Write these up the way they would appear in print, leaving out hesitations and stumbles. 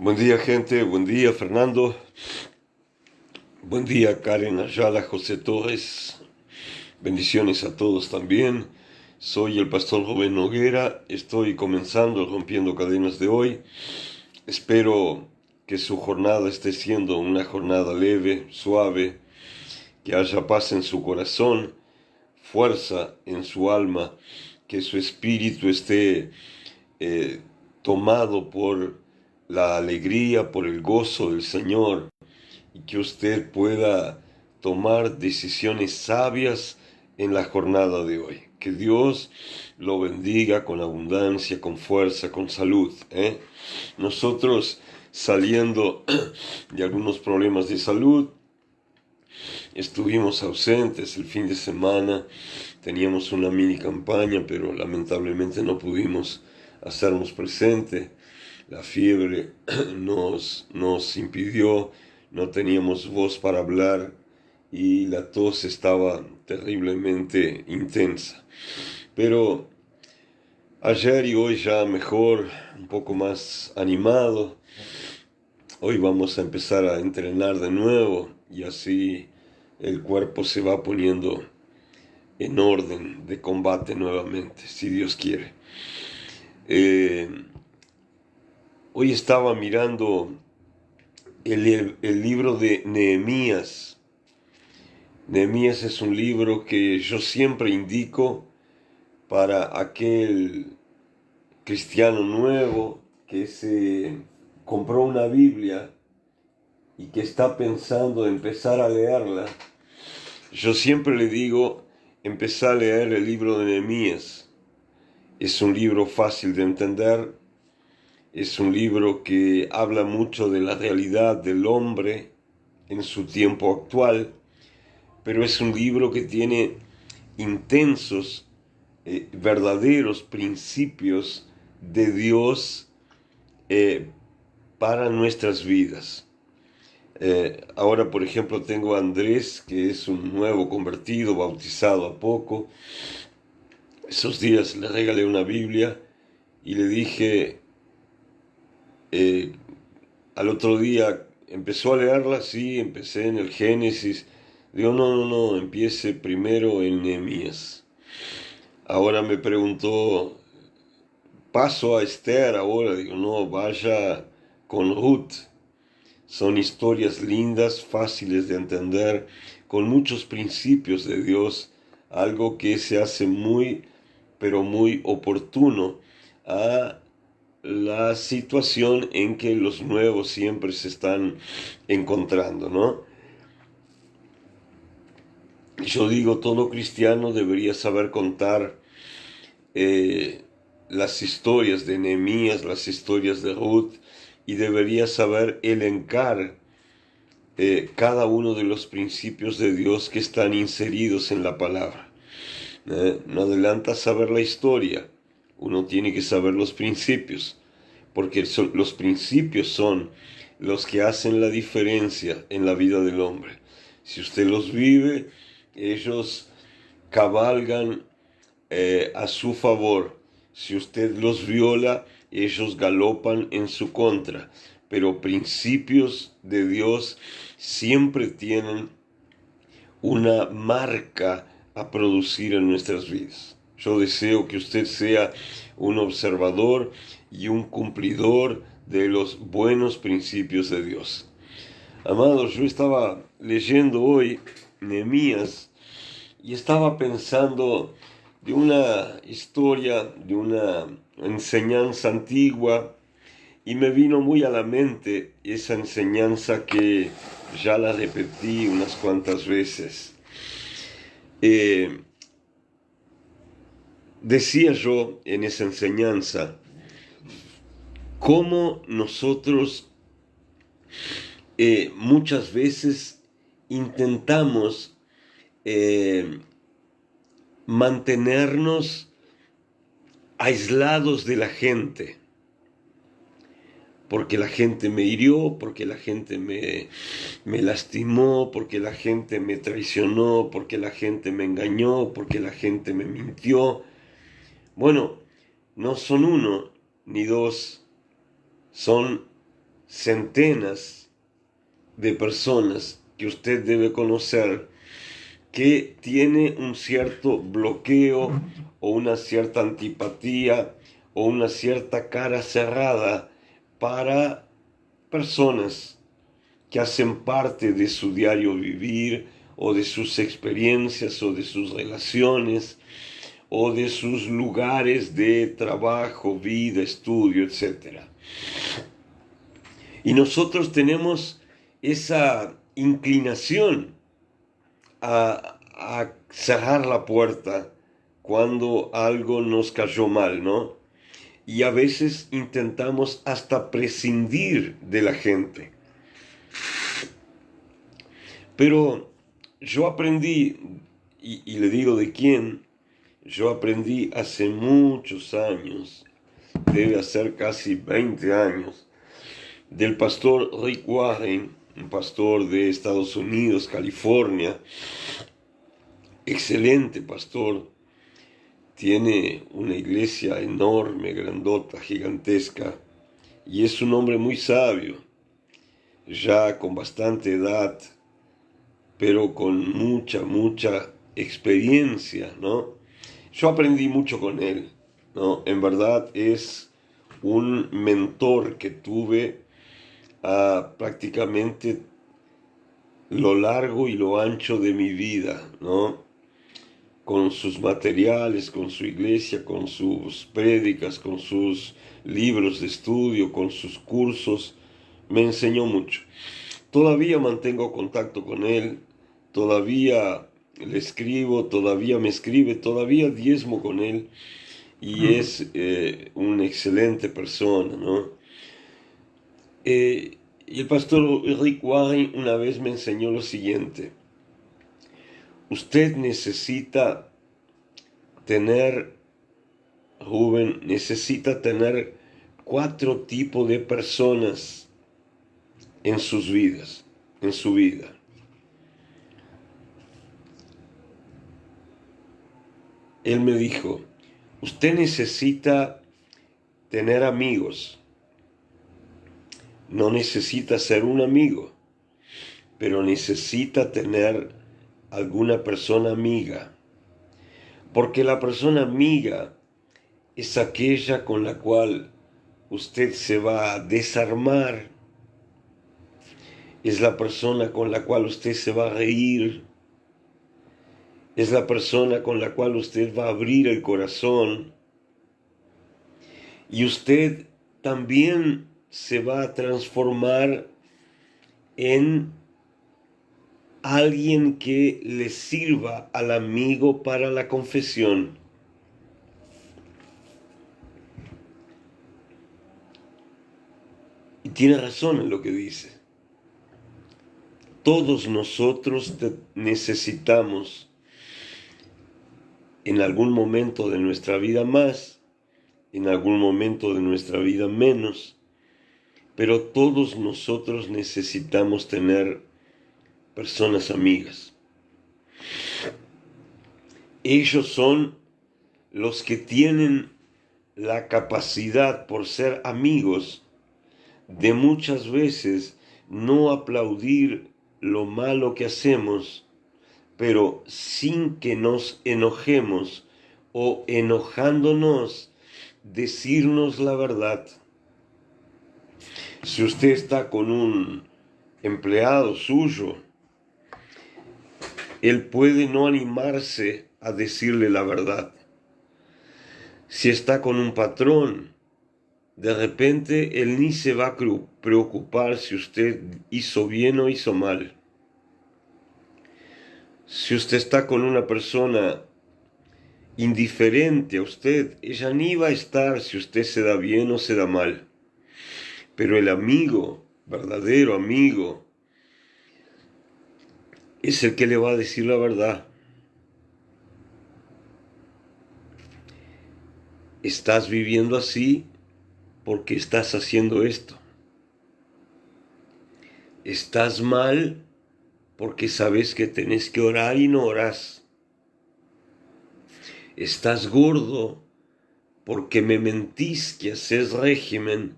Buen día, gente. Buen día, Fernando. Buen día, Karen Ayala, José Torres. Bendiciones a todos también. Soy el pastor Rubén Noguera. Estoy comenzando Rompiendo Cadenas de hoy. Espero que su jornada esté siendo una jornada leve, suave, que haya paz en su corazón, fuerza en su alma, que su espíritu esté tomado por la alegría, por el gozo del Señor, y que usted pueda tomar decisiones sabias en la jornada de hoy. Que Dios lo bendiga con abundancia, con fuerza, con salud. Nosotros, saliendo de algunos problemas de salud, estuvimos ausentes el fin de semana. Teníamos una mini campaña, pero lamentablemente no pudimos hacernos presente. La fiebre nos impidió, no teníamos voz para hablar y la tos estaba terriblemente intensa. Pero ayer y hoy ya mejor, un poco más animado. Hoy vamos a empezar a entrenar de nuevo y así el cuerpo se va poniendo en orden de combate nuevamente, si Dios quiere. Hoy estaba mirando el libro de Nehemías. Nehemías es un libro que yo siempre indico para aquel cristiano nuevo que se compró una Biblia y que está pensando empezar a leerla. Yo siempre le digo, empezar a leer el libro de Nehemías. Es un libro fácil de entender, es un libro que habla mucho de la realidad del hombre en su tiempo actual, pero es un libro que tiene intensos, verdaderos principios de Dios para nuestras vidas. Ahora, por ejemplo, tengo a Andrés, que es un nuevo convertido, bautizado a poco. Esos días le regalé una Biblia y le dije, al otro día empezó a leerla, sí, empecé en el Génesis. Digo, no, empiece primero en Nehemías. Ahora me preguntó, paso a Esther ahora. Digo, no, vaya con Ruth. Son historias lindas, fáciles de entender, con muchos principios de Dios, algo que se hace muy, pero muy oportuno a la situación en que los nuevos siempre se están encontrando, ¿no? Yo digo, todo cristiano debería saber contar las historias de Nehemías, las historias de Ruth, y debería saber elencar cada uno de los principios de Dios que están inseridos en la palabra. No adelanta saber la historia, uno tiene que saber los principios, porque los principios son los que hacen la diferencia en la vida del hombre. Si usted los vive, ellos cabalgan a su favor. Si usted los viola, ellos galopan en su contra. Pero principios de Dios siempre tienen una marca a producir en nuestras vidas. Yo deseo que usted sea un observador y un cumplidor de los buenos principios de Dios. Amados, yo estaba leyendo hoy Nehemías y estaba pensando de una historia, de una enseñanza antigua, y me vino muy a la mente esa enseñanza que ya la repetí unas cuantas veces. Decía yo en esa enseñanza cómo nosotros muchas veces intentamos mantenernos aislados de la gente, porque la gente me hirió, porque la gente me lastimó, porque la gente me traicionó, porque la gente me engañó, porque la gente me mintió. Bueno, no son uno ni dos, son centenas de personas que usted debe conocer que tiene un cierto bloqueo o una cierta antipatía o una cierta cara cerrada para personas que hacen parte de su diario vivir o de sus experiencias o de sus relaciones o de sus lugares de trabajo, vida, estudio, etc. Y nosotros tenemos esa inclinación a cerrar la puerta cuando algo nos cayó mal, ¿no? Y a veces intentamos hasta prescindir de la gente. Pero yo aprendí, y le digo de quién, yo aprendí hace muchos años, debe hacer casi 20 años, del pastor Rick Warren, un pastor de Estados Unidos, California, excelente pastor, tiene una iglesia enorme, grandota, gigantesca, y es un hombre muy sabio, ya con bastante edad, pero con mucha experiencia, ¿no? Yo aprendí mucho con él, ¿no? En verdad es un mentor que tuve a prácticamente lo largo y lo ancho de mi vida, ¿no? Con sus materiales, con su iglesia, con sus prédicas, con sus libros de estudio, con sus cursos, me enseñó mucho. Todavía mantengo contacto con él, todavía le escribo, todavía me escribe, todavía diezmo con él y es una excelente persona, ¿no? Y el pastor Rick Warren una vez me enseñó lo siguiente: usted necesita tener, Rubén, necesita tener 4 tipos de personas en sus vidas, en su vida. Él me dijo, usted necesita tener amigos, no necesita ser un amigo, pero necesita tener alguna persona amiga, porque la persona amiga es aquella con la cual usted se va a desarmar, es la persona con la cual usted se va a reír, es la persona con la cual usted va a abrir el corazón, y usted también se va a transformar en alguien que le sirva al amigo para la confesión. Y tiene razón en lo que dice. Todos nosotros necesitamos en algún momento de nuestra vida más, en algún momento de nuestra vida menos, pero todos nosotros necesitamos tener personas amigas. Ellos son los que tienen la capacidad, por ser amigos, de muchas veces no aplaudir lo malo que hacemos, pero sin que nos enojemos o enojándonos, decirnos la verdad. Si usted está con un empleado suyo, él puede no animarse a decirle la verdad. Si está con un patrón, de repente él ni se va a preocupar si usted hizo bien o hizo mal. Si usted está con una persona indiferente a usted, ella ni va a estar si usted se da bien o se da mal. Pero el amigo, verdadero amigo, es el que le va a decir la verdad. Estás viviendo así porque estás haciendo esto. Estás mal porque sabes que tenés que orar y no orás. Estás gordo porque me mentís que haces régimen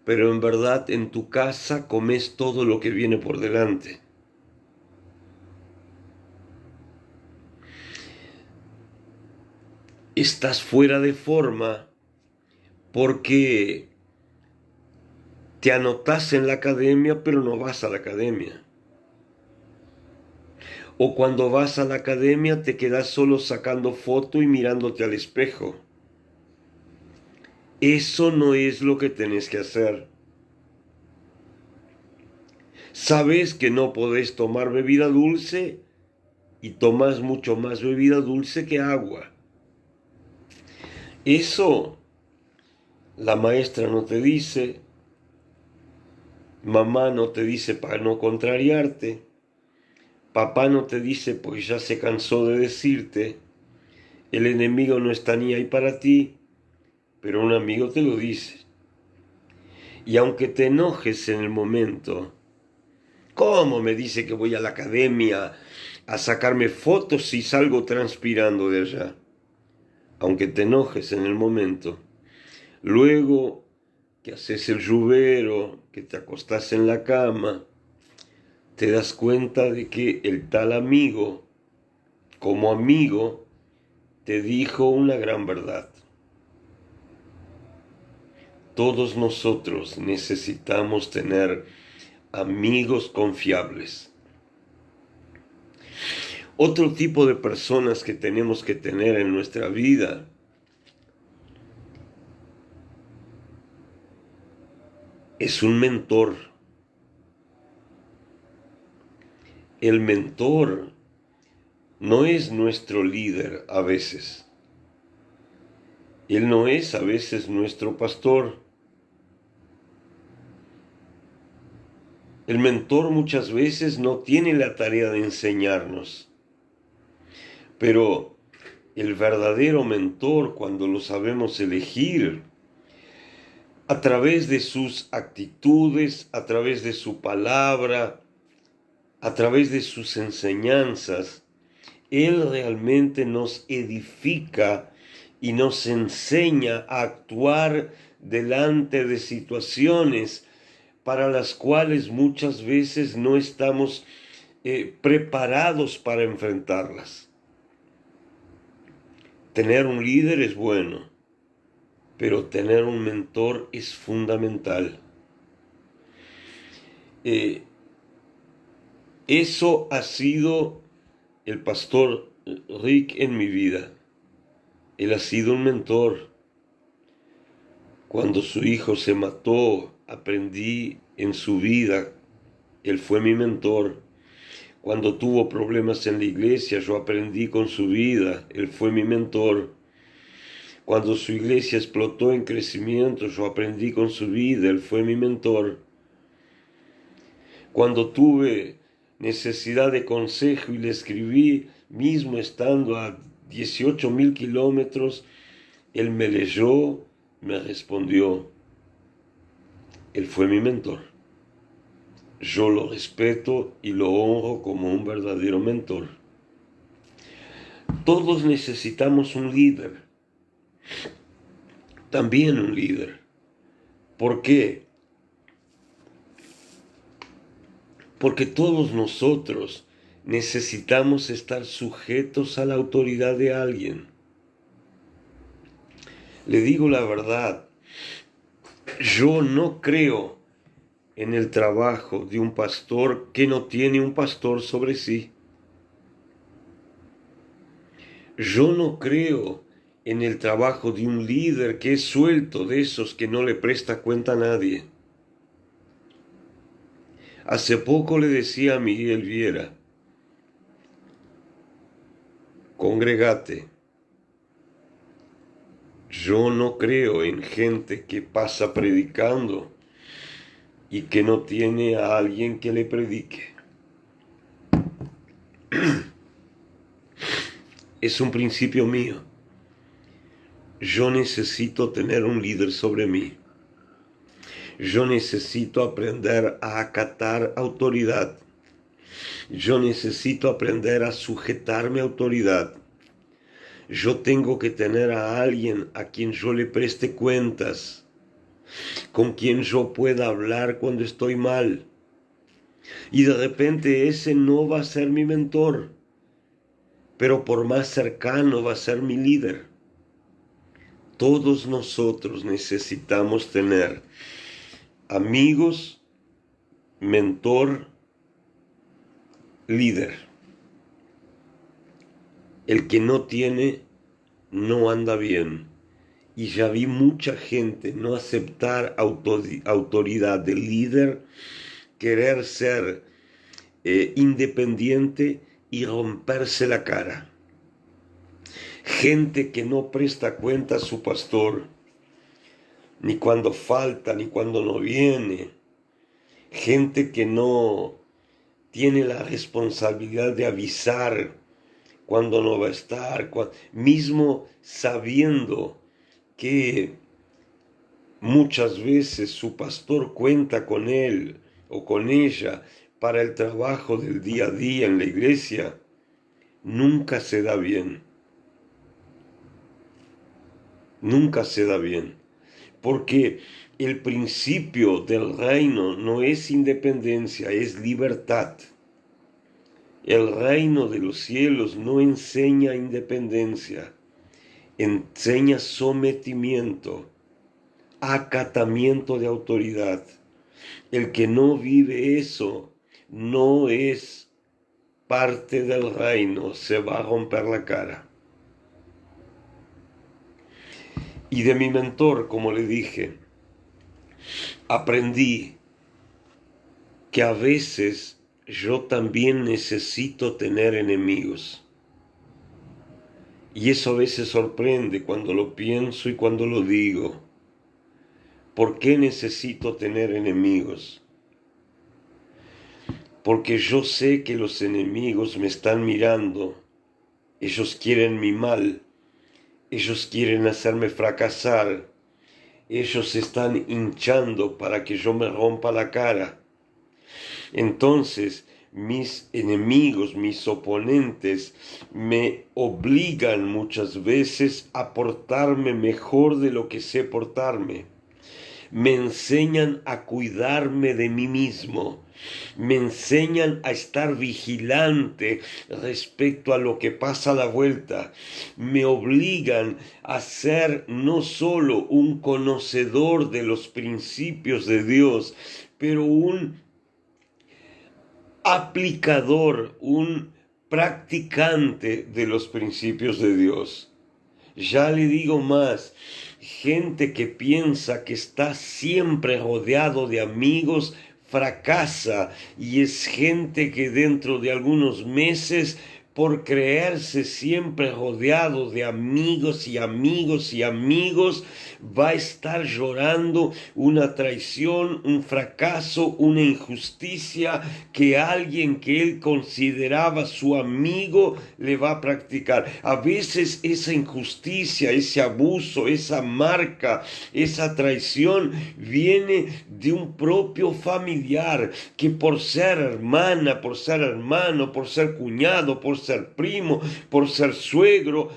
pero en verdad en tu casa comes todo lo que viene por delante. Estás fuera de forma porque te anotas en la academia, pero no vas a la academia. O cuando vas a la academia te quedas solo sacando foto y mirándote al espejo. Eso no es lo que tenés que hacer. Sabes que no podés tomar bebida dulce y tomas mucho más bebida dulce que agua. Eso la maestra no te dice, mamá no te dice para no contrariarte, papá no te dice porque ya se cansó de decirte, el enemigo no está ni ahí para ti, pero un amigo te lo dice. Y aunque te enojes en el momento, ¿cómo me dice que voy a la academia a sacarme fotos si salgo transpirando de allá? Aunque te enojes en el momento, luego que haces el lluvero, que te acostás en la cama, te das cuenta de que el tal amigo, como amigo, te dijo una gran verdad. Todos nosotros necesitamos tener amigos confiables. Otro tipo de personas que tenemos que tener en nuestra vida es un mentor. El mentor no es nuestro líder a veces. Él no es a veces nuestro pastor. El mentor muchas veces no tiene la tarea de enseñarnos. Pero el verdadero mentor, cuando lo sabemos elegir, a través de sus actitudes, a través de su palabra, a través de sus enseñanzas, Él realmente nos edifica y nos enseña a actuar delante de situaciones para las cuales muchas veces no estamos preparados para enfrentarlas. Tener un líder es bueno, pero tener un mentor es fundamental. Eso ha sido el pastor Rick en mi vida. Él ha sido un mentor. Cuando su hijo se mató, aprendí en su vida. Él fue mi mentor. Cuando tuvo problemas en la iglesia, yo aprendí con su vida. Él fue mi mentor. Cuando su iglesia explotó en crecimiento, yo aprendí con su vida. Él fue mi mentor. Cuando tuve necesidad de consejo y le escribí, mismo estando a 18.000 kilómetros, él me leyó, me respondió. Él fue mi mentor. Yo lo respeto y lo honro como un verdadero mentor. Todos necesitamos un líder. También un líder. ¿Por qué? Porque todos nosotros necesitamos estar sujetos a la autoridad de alguien. Le digo la verdad, yo no creo en el trabajo de un pastor que no tiene un pastor sobre sí. Yo no creo en el trabajo de un líder que es suelto, de esos que no le presta cuenta a nadie. Hace poco le decía a Miguel Viera, congregate. Yo no creo en gente que pasa predicando y que no tiene a alguien que le predique. Es un principio mío. Yo necesito tener un líder sobre mí. Yo necesito aprender a acatar autoridad. Yo necesito aprender a sujetarme a autoridad. Yo tengo que tener a alguien a quien yo le preste cuentas. con quien yo pueda hablar cuando estoy mal. Y de repente ese no va a ser mi mentor, pero por más cercano va a ser mi líder. Todos nosotros necesitamos tener amigos, mentor, líder. El que no tiene, no anda bien. Y ya vi mucha gente no aceptar autoridad de líder, querer ser independiente y romperse la cara. Gente que no presta cuenta a su pastor, ni cuando falta, ni cuando no viene. Gente que no tiene la responsabilidad de avisar cuando no va a estar, mismo sabiendo que muchas veces su pastor cuenta con él o con ella para el trabajo del día a día en la iglesia, nunca se da bien. Nunca se da bien. Porque el principio del reino no es independencia, es libertad. El reino de los cielos no enseña independencia, enseña sometimiento, acatamiento de autoridad. El que no vive eso no es parte del reino, se va a romper la cara. Y de mi mentor, como le dije, aprendí que a veces yo también necesito tener enemigos. Y eso a veces sorprende cuando lo pienso y cuando lo digo. ¿Por qué necesito tener enemigos? Porque yo sé que los enemigos me están mirando. Ellos quieren mi mal. Ellos quieren hacerme fracasar. Ellos se están hinchando para que yo me rompa la cara. Entonces, mis enemigos, mis oponentes, me obligan muchas veces a portarme mejor de lo que sé portarme. Me enseñan a cuidarme de mí mismo. Me enseñan a estar vigilante respecto a lo que pasa a la vuelta. Me obligan a ser no solo un conocedor de los principios de Dios, pero un aplicador, un practicante de los principios de Dios. Ya le digo más, gente que piensa que está siempre rodeado de amigos fracasa, y es gente que dentro de algunos meses, por creerse siempre rodeado de amigos y amigos y amigos, va a estar llorando una traición, un fracaso, una injusticia que alguien que él consideraba su amigo le va a practicar. A veces esa injusticia, ese abuso, esa marca, esa traición viene de un propio familiar que por ser hermana, por ser hermano, por ser cuñado, por ser primo, por ser suegro,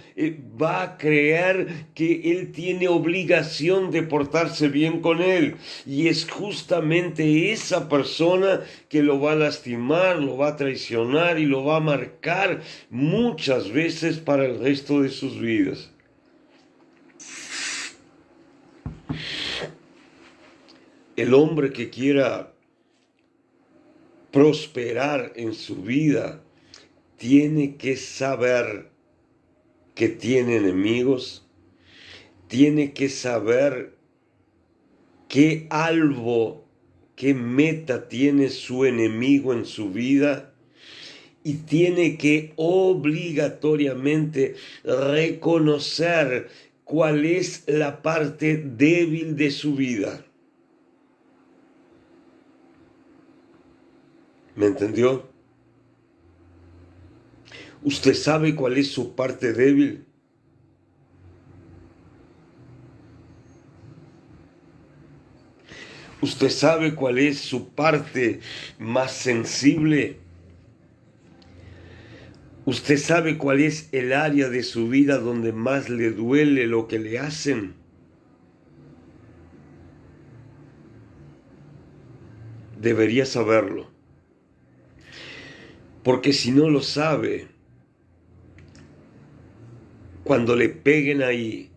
va a creer que él tiene obligación de portarse bien con él. Y es justamente esa persona que lo va a lastimar, lo va a traicionar y lo va a marcar muchas veces para el resto de sus vidas. El hombre que quiera prosperar en su vida tiene que saber que tiene enemigos, tiene que saber qué algo, qué meta tiene su enemigo en su vida, y tiene que obligatoriamente reconocer cuál es la parte débil de su vida. ¿Me entendió? ¿Usted sabe cuál es su parte débil? ¿Usted sabe cuál es su parte más sensible? ¿Usted sabe cuál es el área de su vida donde más le duele lo que le hacen? debería saberlo. Porque si no lo sabe, cuando le peguen ahí,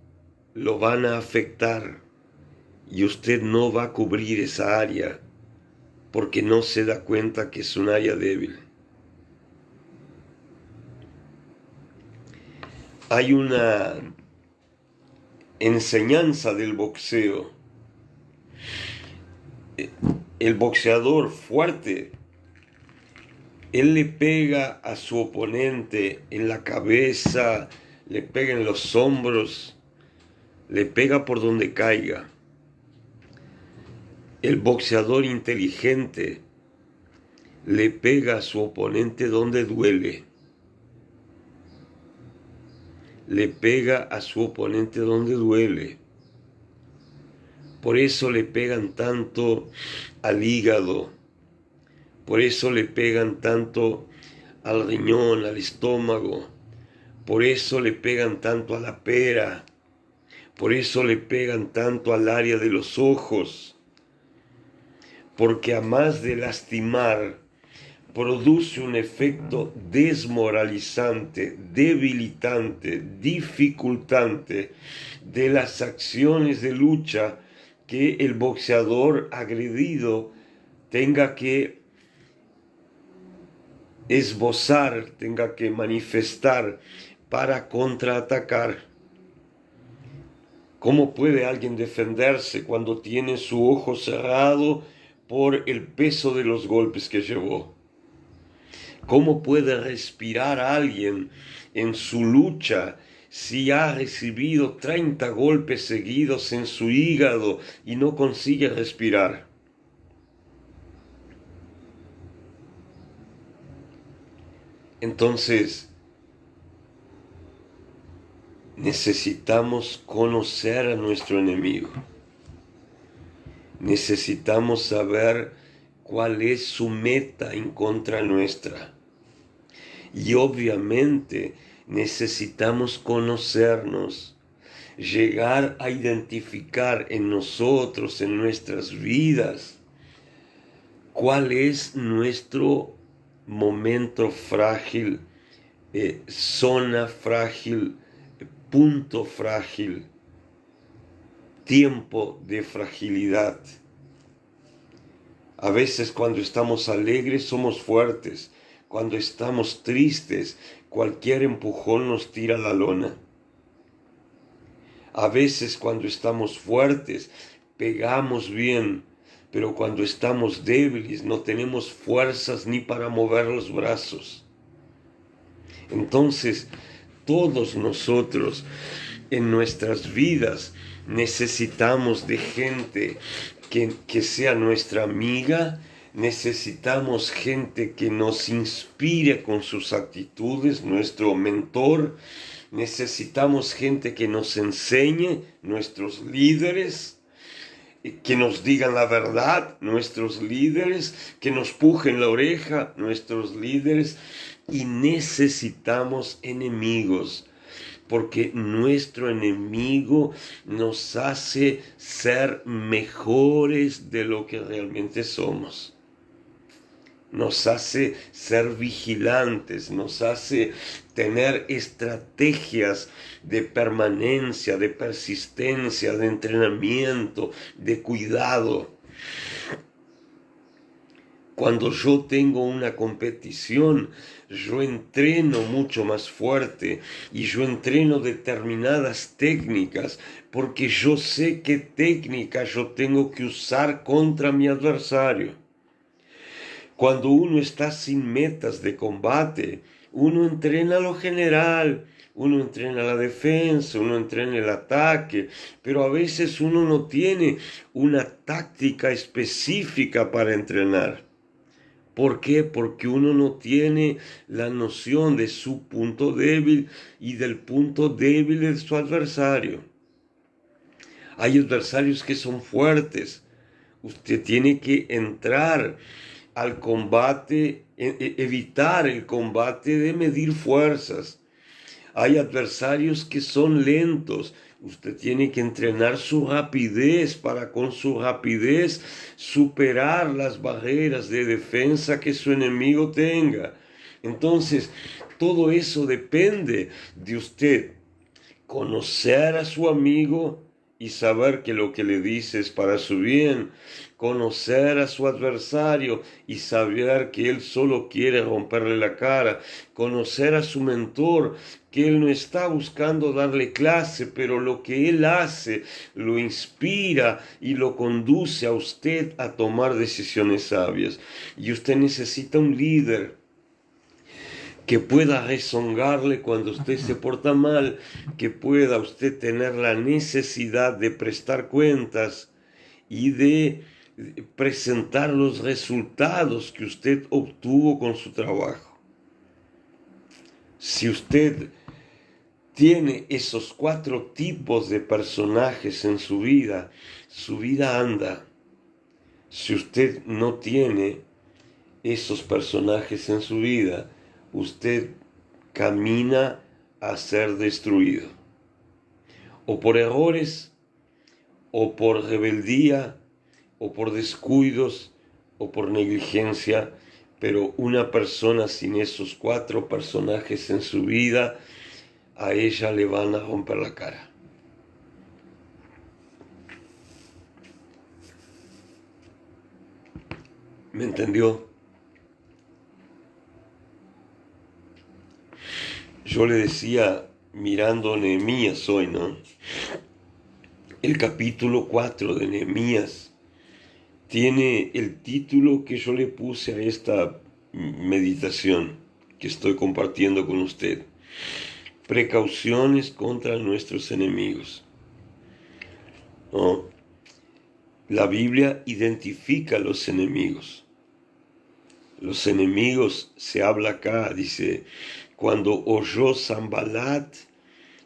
lo van a afectar y usted no va a cubrir esa área porque no se da cuenta que es un área débil. Hay una enseñanza del boxeo. El boxeador fuerte, él le pega a su oponente en la cabeza, le pega en los hombros, le pega por donde caiga. El boxeador inteligente le pega a su oponente donde duele. Le pega a su oponente donde duele. Por eso le pegan tanto al hígado. Por eso le pegan tanto al riñón, al estómago. Por eso le pegan tanto a la pera. Por eso le pegan tanto al área de los ojos. Porque a más de lastimar, produce un efecto desmoralizante, debilitante, dificultante de las acciones de lucha que el boxeador agredido tenga que esbozar, tenga que manifestar para contraatacar. ¿Cómo puede alguien defenderse cuando tiene su ojo cerrado por el peso de los golpes que llevó? ¿Cómo puede respirar alguien en su lucha si ha recibido 30 golpes seguidos en su hígado y no consigue respirar? Entonces, necesitamos conocer a nuestro enemigo. Necesitamos saber cuál es su meta en contra nuestra. Y obviamente necesitamos conocernos, llegar a identificar en nosotros, en nuestras vidas, cuál es nuestro momento frágil, zona frágil, punto frágil, tiempo de fragilidad. A veces cuando estamos alegres somos fuertes. Cuando estamos tristes, cualquier empujón nos tira a la lona. A veces cuando estamos fuertes, pegamos bien, pero cuando estamos débiles no tenemos fuerzas ni para mover los brazos. Entonces, todos nosotros en nuestras vidas necesitamos de gente que sea nuestra amiga. Necesitamos gente que nos inspire con sus actitudes, nuestro mentor. Necesitamos gente que nos enseñe, nuestros líderes, que nos digan la verdad, nuestros líderes, que nos pujen la oreja, nuestros líderes. Y necesitamos enemigos, porque nuestro enemigo nos hace ser mejores de lo que realmente somos. Nos hace ser vigilantes, nos hace tener estrategias de permanencia, de persistencia, de entrenamiento, de cuidado. Cuando yo tengo una competición, yo entreno mucho más fuerte y yo entreno determinadas técnicas porque yo sé qué técnica yo tengo que usar contra mi adversario. Cuando uno está sin metas de combate, uno entrena lo general, uno entrena la defensa, uno entrena el ataque, pero a veces uno no tiene una táctica específica para entrenar. ¿Por qué? Porque uno no tiene la noción de su punto débil y del punto débil de su adversario. Hay adversarios que son fuertes. Usted tiene que entrar al combate, evitar el combate de medir fuerzas. Hay adversarios que son lentos. Usted tiene que entrenar su rapidez para con su rapidez superar las barreras de defensa que su enemigo tenga. Entonces, todo eso depende de usted conocer a su amigo y saber que lo que le dice es para su bien, conocer a su adversario y saber que él solo quiere romperle la cara, conocer a su mentor, que él no está buscando darle clase, pero lo que él hace lo inspira y lo conduce a usted a tomar decisiones sabias. Y usted necesita un líder que pueda rezongarle cuando usted se porta mal, que pueda usted tener la necesidad de prestar cuentas y de presentar los resultados que usted obtuvo con su trabajo. Si usted tiene esos 4 tipos de personajes en su vida anda. Si usted no tiene esos personajes en su vida, usted camina a ser destruido, o por errores, o por rebeldía, o por descuidos, o por negligencia, pero una persona sin esos 4 personajes en su vida, a ella le van a romper la cara. ¿Me entendió? Yo le decía, mirando Nehemías hoy, ¿no? El capítulo 4 de Nehemías tiene el título que yo le puse a esta meditación que estoy compartiendo con usted. Precauciones contra nuestros enemigos. ¿No? La Biblia identifica a los enemigos. Los enemigos, se habla acá, dice, cuando oyó Sanbalat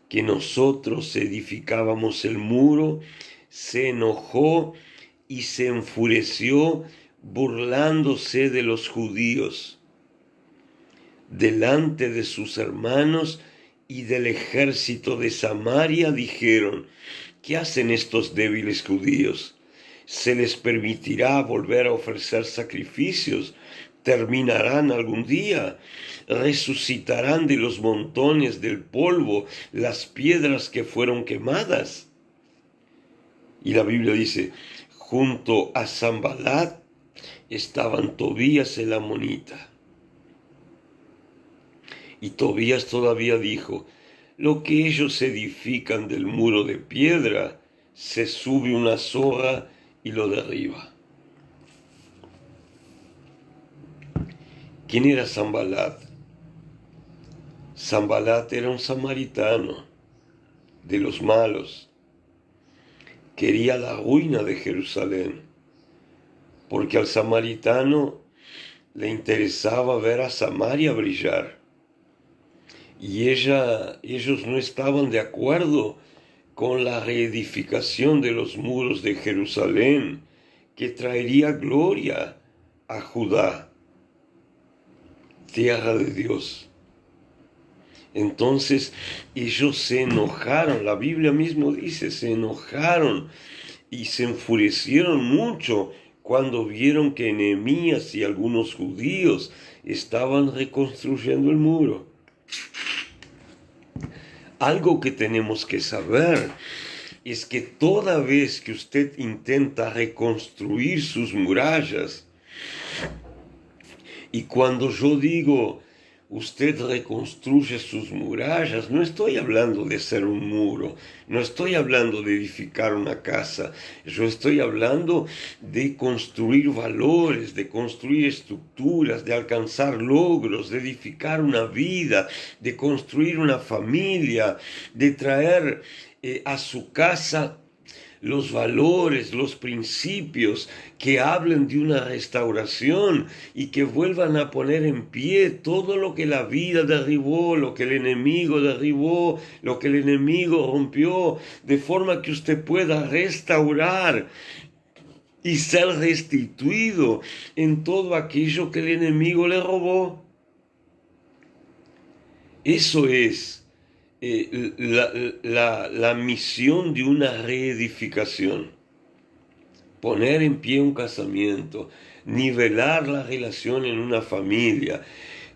que nosotros edificábamos el muro, se enojó y se enfureció burlándose de los judíos. Delante de sus hermanos y del ejército de Samaria dijeron, ¿qué hacen estos débiles judíos? ¿Se les permitirá volver a ofrecer sacrificios? ¿Terminarán algún día? ¿Resucitarán de los montones del polvo las piedras que fueron quemadas? Y la Biblia dice, junto a Sanbalat estaban Tobías el amonita. Y Tobías todavía dijo, lo que ellos edifican del muro de piedra, se sube una zorra y lo derriba. ¿Quién era Sanbalat? Sanbalat era un samaritano de los malos. Quería la ruina de Jerusalén, porque al samaritano le interesaba ver a Samaria brillar. Y ellos no estaban de acuerdo con la reedificación de los muros de Jerusalén, que traería gloria a Judá, tierra de Dios. Entonces ellos se enojaron, la Biblia mismo dice, se enojaron y se enfurecieron mucho cuando vieron que Nehemías y algunos judíos estaban reconstruyendo el muro. Algo que tenemos que saber es que toda vez que usted intenta reconstruir sus murallas, y cuando yo digo usted reconstruye sus murallas, no estoy hablando de hacer un muro, no estoy hablando de edificar una casa, yo estoy hablando de construir valores, de construir estructuras, de alcanzar logros, de edificar una vida, de construir una familia, de traer a su casa los valores, los principios que hablen de una restauración y que vuelvan a poner en pie todo lo que la vida derribó, lo que el enemigo derribó, lo que el enemigo rompió, de forma que usted pueda restaurar y ser restituido en todo aquello que el enemigo le robó. Eso es la misión de una reedificación. Poner en pie un casamiento, nivelar la relación en una familia,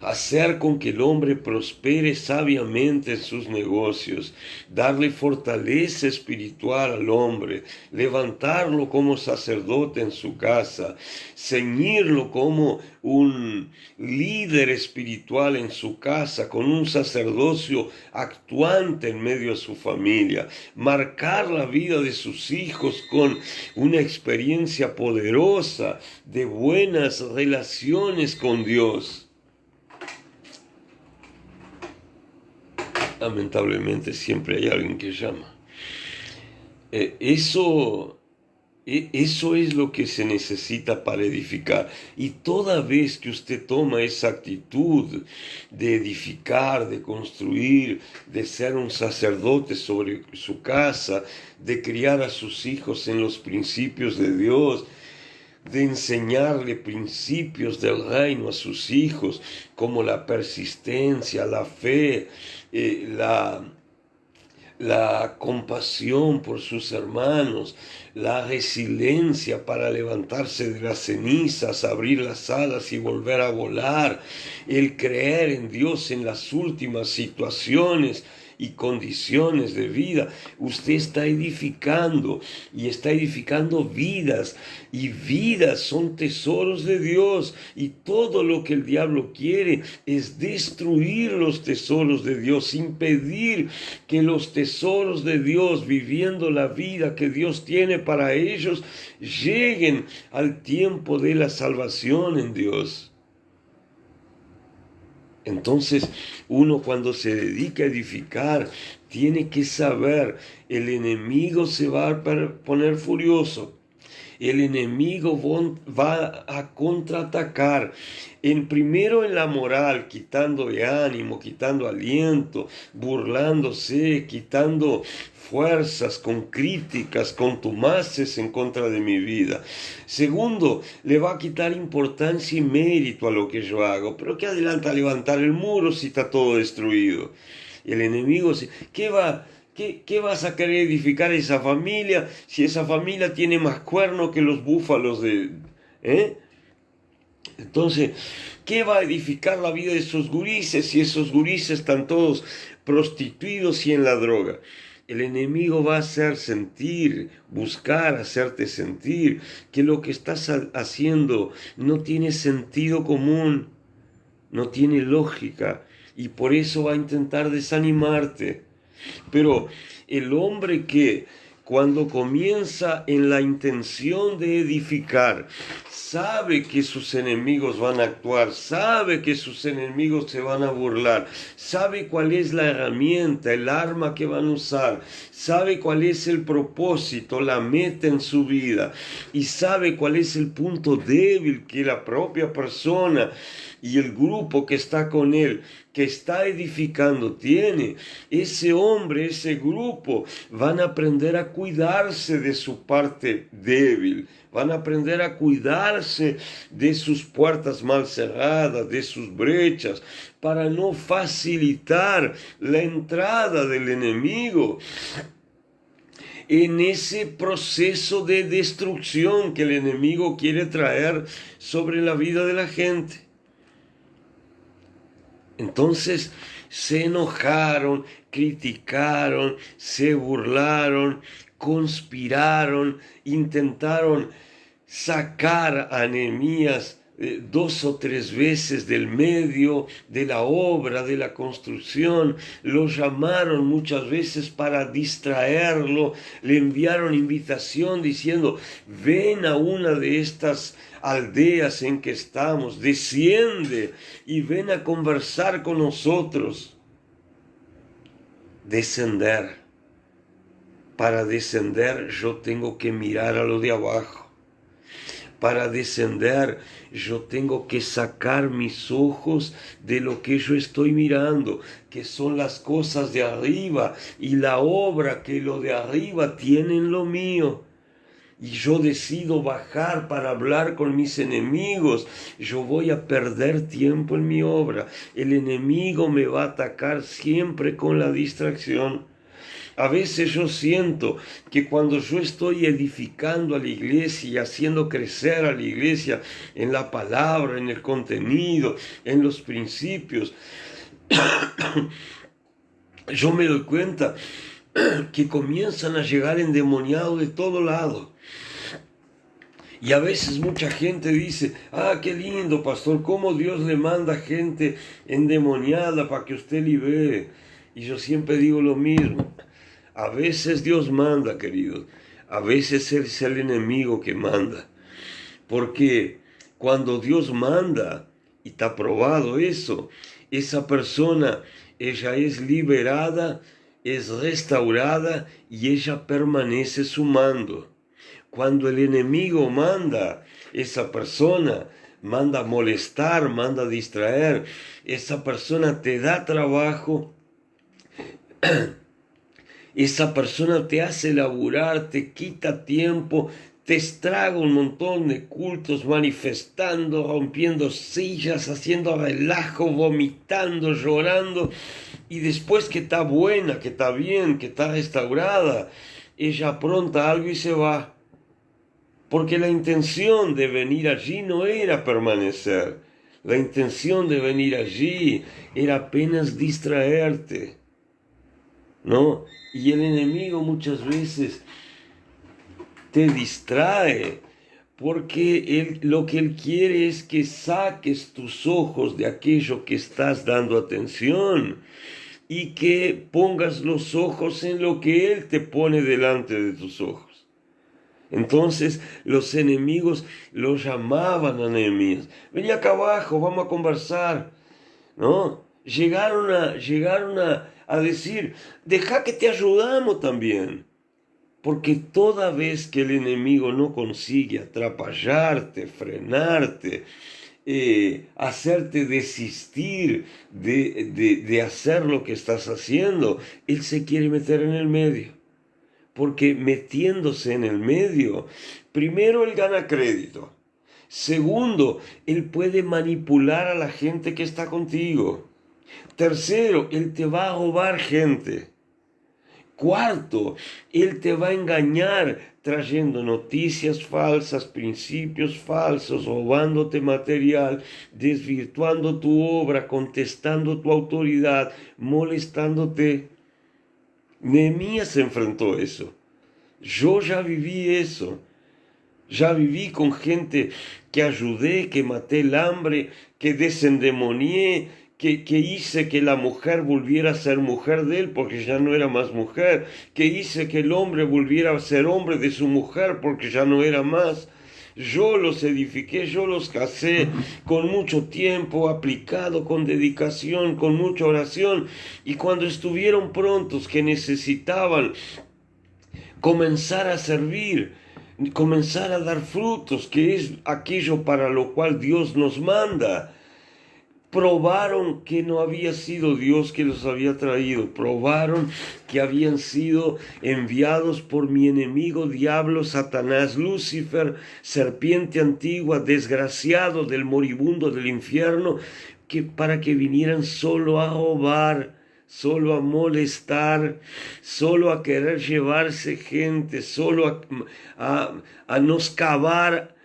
hacer con que el hombre prospere sabiamente en sus negocios, darle fortaleza espiritual al hombre, levantarlo como sacerdote en su casa, ceñirlo como un líder espiritual en su casa, con un sacerdocio actuante en medio de su familia, marcar la vida de sus hijos con una experiencia poderosa de buenas relaciones con Dios. Lamentablemente siempre hay alguien que llama. Eso es lo que se necesita para edificar. Y toda vez que usted toma esa actitud de edificar, de construir, de ser un sacerdote sobre su casa, de criar a sus hijos en los principios de Dios, de enseñarle principios del reino a sus hijos, como la persistencia, la fe, la compasión por sus hermanos, la resiliencia para levantarse de las cenizas, abrir las alas y volver a volar, el creer en Dios en las últimas situaciones y condiciones de vida. Usted está edificando y está edificando vidas, y vidas son tesoros de Dios, y todo lo que el diablo quiere es destruir los tesoros de Dios, impedir que los tesoros de Dios, viviendo la vida que Dios tiene para ellos, lleguen al tiempo de la salvación en Dios. Entonces, uno cuando se dedica a edificar, tiene que saber, el enemigo se va a poner furioso. El enemigo va a contraatacar, primero en la moral, quitando de ánimo, quitando aliento, burlándose, quitando fuerzas, con críticas contumaces en contra de mi vida. Segundo, le va a quitar importancia y mérito a lo que yo hago. Pero ¿qué adelanta levantar el muro si está todo destruido? El enemigo, ¿qué vas a querer edificar esa familia si esa familia tiene más cuerno que los búfalos Entonces, ¿qué va a edificar la vida de esos gurises si esos gurises están todos prostituidos y en la droga? El enemigo va a buscar hacerte sentir que lo que estás haciendo no tiene sentido común, no tiene lógica, y por eso va a intentar desanimarte. Pero el hombre que cuando comienza en la intención de edificar, sabe que sus enemigos van a actuar, sabe que sus enemigos se van a burlar, sabe cuál es la herramienta, el arma que van a usar, sabe cuál es el propósito, la meta en su vida, y sabe cuál es el punto débil que la propia persona y el grupo que está con él, que está edificando, tiene. Ese hombre, ese grupo, van a aprender a cuidarse de su parte débil, van a aprender a cuidarse de sus puertas mal cerradas, de sus brechas, para no facilitar la entrada del enemigo en ese proceso de destrucción que el enemigo quiere traer sobre la vida de la gente. Entonces se enojaron, criticaron, se burlaron, conspiraron, intentaron sacar a Nehemías 2 o 3 veces del medio de la obra, de la construcción. Lo llamaron muchas veces para distraerlo, le enviaron invitación diciendo: ven a una de estas aldeas en que estamos, desciende y ven a conversar con nosotros. Descender. Para descender yo tengo que mirar a lo de abajo. Para descender yo tengo que sacar mis ojos de lo que yo estoy mirando, que son las cosas de arriba, y la obra que lo de arriba tiene en lo mío. y yo decido bajar para hablar con mis enemigos, yo voy a perder tiempo en mi obra. El enemigo me va a atacar siempre con la distracción. A veces yo siento que cuando yo estoy edificando a la iglesia y haciendo crecer a la iglesia en la palabra, en el contenido, en los principios, yo me doy cuenta que comienzan a llegar endemoniados de todo lado. Y a veces mucha gente dice, qué lindo, pastor, cómo Dios le manda gente endemoniada para que usted libere. Y yo siempre digo lo mismo. A veces Dios manda, queridos. A veces es el enemigo que manda. Porque cuando Dios manda, y está probado eso, esa persona, ella es liberada, es restaurada y ella permanece sumando. Cuando el enemigo manda, esa persona manda molestar, manda distraer, esa persona te da trabajo, esa persona te hace laburar, te quita tiempo, te estraga un montón de cultos, manifestando, rompiendo sillas, haciendo relajo, vomitando, llorando, y después que está buena, que está bien, que está restaurada, ella apronta algo y se va. Porque la intención de venir allí no era permanecer. La intención de venir allí era apenas distraerte, ¿no? Y el enemigo muchas veces te distrae porque lo que él quiere es que saques tus ojos de aquello que estás dando atención y que pongas los ojos en lo que él te pone delante de tus ojos. Entonces los enemigos lo llamaban a Nehemías. Vení acá abajo, vamos a conversar, ¿no? Llegaron a decir, deja que te ayudamos también. Porque toda vez que el enemigo no consigue atrapallarte, frenarte, hacerte desistir de hacer lo que estás haciendo, él se quiere meter en el medio. Porque metiéndose en el medio, primero él gana crédito. Segundo, él puede manipular a la gente que está contigo. Tercero, él te va a robar gente. Cuarto, él te va a engañar trayendo noticias falsas, principios falsos, robándote material, desvirtuando tu obra, contestando tu autoridad, molestándote. Nehemías se enfrentó eso. Yo ya viví eso. Ya viví con gente que ayudé, que maté el hambre, que desendemonié, que hice que la mujer volviera a ser mujer de él porque ya no era más mujer, que hice que el hombre volviera a ser hombre de su mujer porque ya no era más. Yo los edifiqué, yo los casé con mucho tiempo aplicado, con dedicación, con mucha oración. Y cuando estuvieron prontos, que necesitaban comenzar a servir, comenzar a dar frutos, que es aquello para lo cual Dios nos manda, probaron que no había sido Dios que los había traído, probaron que habían sido enviados por mi enemigo diablo, Satanás, Lucifer, serpiente antigua, desgraciado del moribundo del infierno, que para que vinieran solo a robar, solo a molestar, solo a querer llevarse gente, solo a no cavar,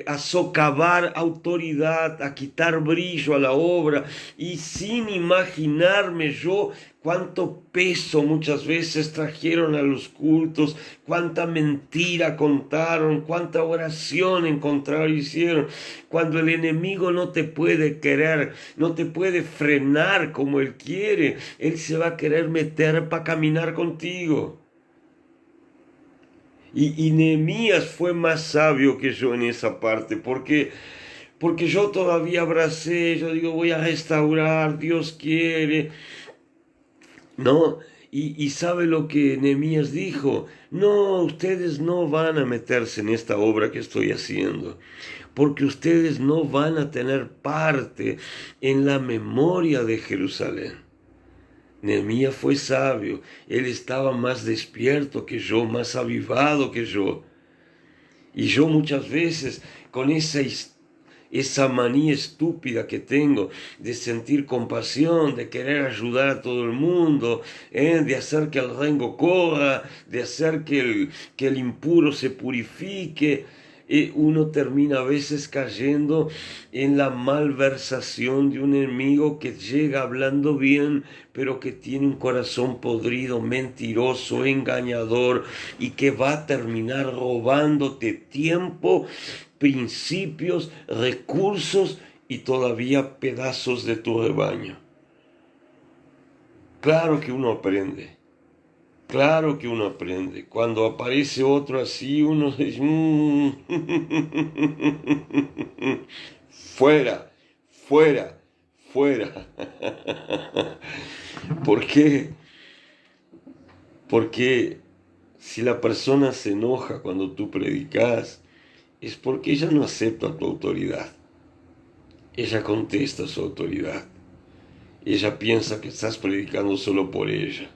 a socavar autoridad, a quitar brillo a la obra, y sin imaginarme yo cuánto peso muchas veces trajeron a los cultos, cuánta mentira contaron, cuánta oración encontraron, hicieron. Cuando el enemigo no te puede querer, no te puede frenar como él quiere, él se va a querer meter para caminar contigo. Y Nehemías fue más sabio que yo en esa parte, porque yo todavía abracé, yo digo, voy a restaurar, Dios quiere, ¿no? Y sabe lo que Nehemías dijo, no, ustedes no van a meterse en esta obra que estoy haciendo, porque ustedes no van a tener parte en la memoria de Jerusalén. Nehemías fue sabio, él estaba más despierto que yo, más avivado que yo. Y yo muchas veces con esa manía estúpida que tengo de sentir compasión, de querer ayudar a todo el mundo, de hacer que el rengo corra, de hacer que el impuro se purifique, uno termina a veces cayendo en la malversación de un enemigo que llega hablando bien, pero que tiene un corazón podrido, mentiroso, engañador, y que va a terminar robándote tiempo, principios, recursos y todavía pedazos de tu rebaño. Claro que uno aprende. Claro que uno aprende. Cuando aparece otro así, uno dice, fuera, fuera, fuera. ¿Por qué? Porque si la persona se enoja cuando tú predicas, es porque ella no acepta tu autoridad. Ella contesta su autoridad. Ella piensa que estás predicando solo por ella.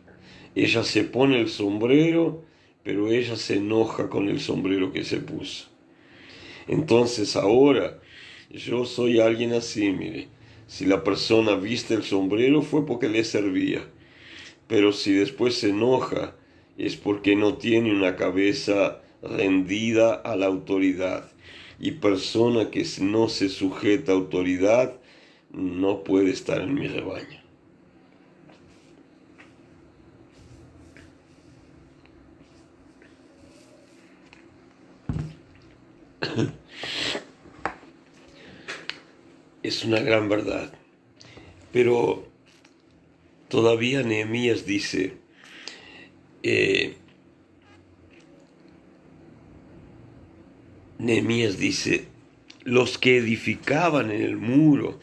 Ella se pone el sombrero, pero ella se enoja con el sombrero que se puso. Entonces ahora yo soy alguien así, mire. Si la persona viste el sombrero fue porque le servía. Pero si después se enoja es porque no tiene una cabeza rendida a la autoridad. Y persona que no se sujeta a autoridad no puede estar en mi rebaño. Es una gran verdad. Pero todavía Nehemías dice, los que edificaban en el muro,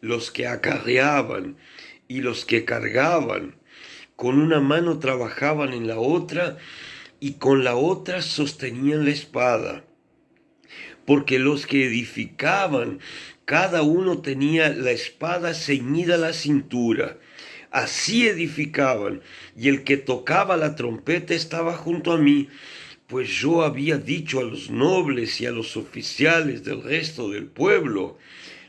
los que acarreaban y los que cargaban, con una mano trabajaban en la otra y con la otra sostenían la espada. Porque los que edificaban, cada uno tenía la espada ceñida a la cintura. Así edificaban, y el que tocaba la trompeta estaba junto a mí, pues yo había dicho a los nobles y a los oficiales del resto del pueblo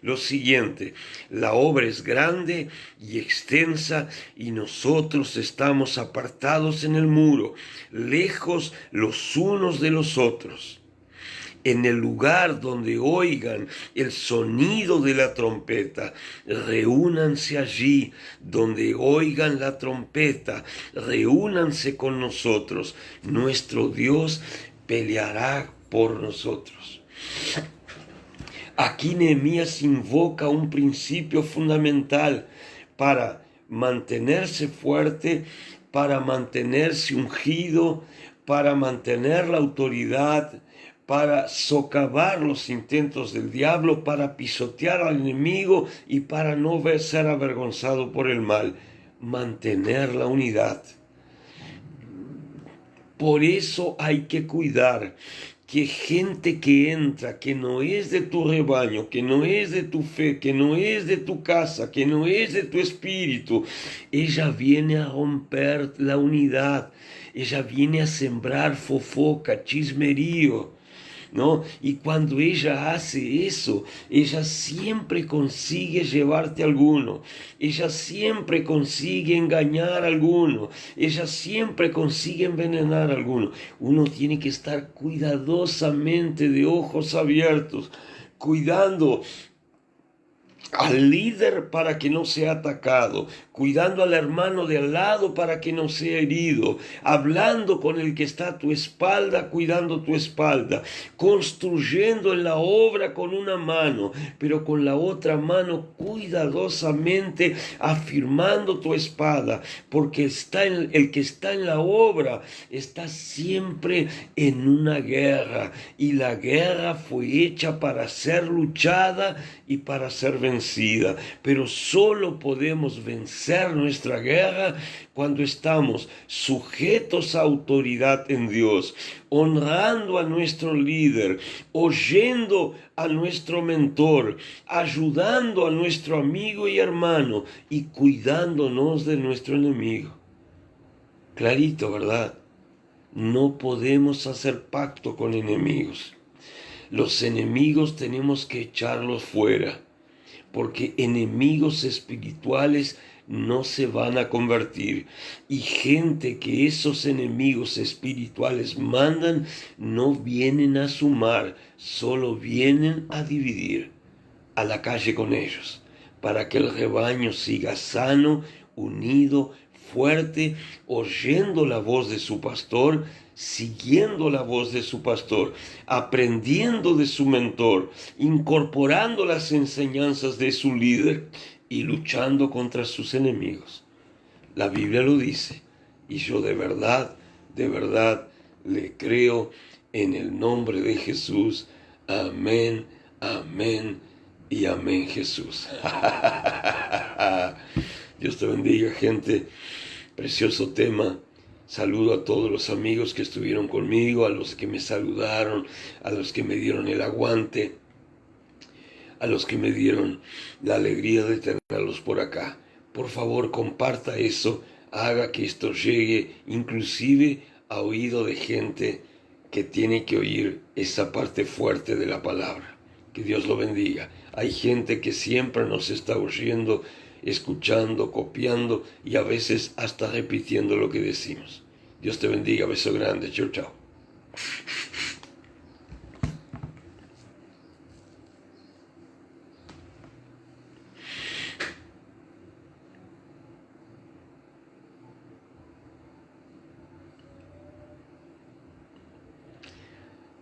lo siguiente: la obra es grande y extensa, y nosotros estamos apartados en el muro, lejos los unos de los otros. En el lugar donde oigan el sonido de la trompeta, reúnanse allí. Donde oigan la trompeta, reúnanse con nosotros. Nuestro Dios peleará por nosotros. Aquí Nehemías invoca un principio fundamental para mantenerse fuerte, para mantenerse ungido, para mantener la autoridad, para socavar los intentos del diablo, para pisotear al enemigo y para no ser avergonzado por el mal. Mantener la unidad. Por eso hay que cuidar que gente que entra, que no es de tu rebaño, que no es de tu fe, que no es de tu casa, que no es de tu espíritu, ella viene a romper la unidad, ella viene a sembrar fofoca, chismerío, ¿no? Y cuando ella hace eso, ella siempre consigue llevarte a alguno, ella siempre consigue engañar a alguno, ella siempre consigue envenenar a alguno. Uno tiene que estar cuidadosamente de ojos abiertos, cuidando al líder para que no sea atacado, cuidando al hermano de al lado para que no sea herido, hablando con el que está a tu espalda, cuidando tu espalda, construyendo en la obra con una mano, pero con la otra mano cuidadosamente afirmando tu espada, porque el que está en la obra está siempre en una guerra, y la guerra fue hecha para ser luchada y para ser vencida, pero solo podemos vencer nuestra guerra cuando estamos sujetos a autoridad en Dios, honrando a nuestro líder, oyendo a nuestro mentor, ayudando a nuestro amigo y hermano y cuidándonos de nuestro enemigo. Clarito, ¿verdad? No podemos hacer pacto con enemigos. Los enemigos tenemos que echarlos fuera, porque enemigos espirituales no se van a convertir. Y gente que esos enemigos espirituales mandan no vienen a sumar, solo vienen a dividir. A la calle con ellos, para que el rebaño siga sano, unido, fuerte, oyendo la voz de su pastor, siguiendo la voz de su pastor, aprendiendo de su mentor, incorporando las enseñanzas de su líder y luchando contra sus enemigos. La Biblia lo dice, y yo de verdad le creo en el nombre de Jesús. Amén, amén y amén, Jesús. Dios te bendiga, gente. Precioso tema. Saludo a todos los amigos que estuvieron conmigo, a los que me saludaron, a los que me dieron el aguante, a los que me dieron la alegría de tenerlos por acá. Por favor, comparta eso, haga que esto llegue inclusive a oído de gente que tiene que oír esa parte fuerte de la palabra. Que Dios lo bendiga. Hay gente que siempre nos está oyendo, escuchando, copiando y a veces hasta repitiendo lo que decimos. Dios te bendiga. Beso grande. Chao, chao.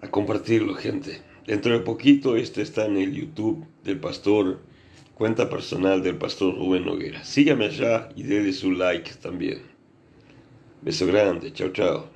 A compartirlo, gente. Dentro de poquito este está en el YouTube del pastor, cuenta personal del pastor Rubén Noguera. Sígame allá y déle su like también. Beso grande. Chao, chao.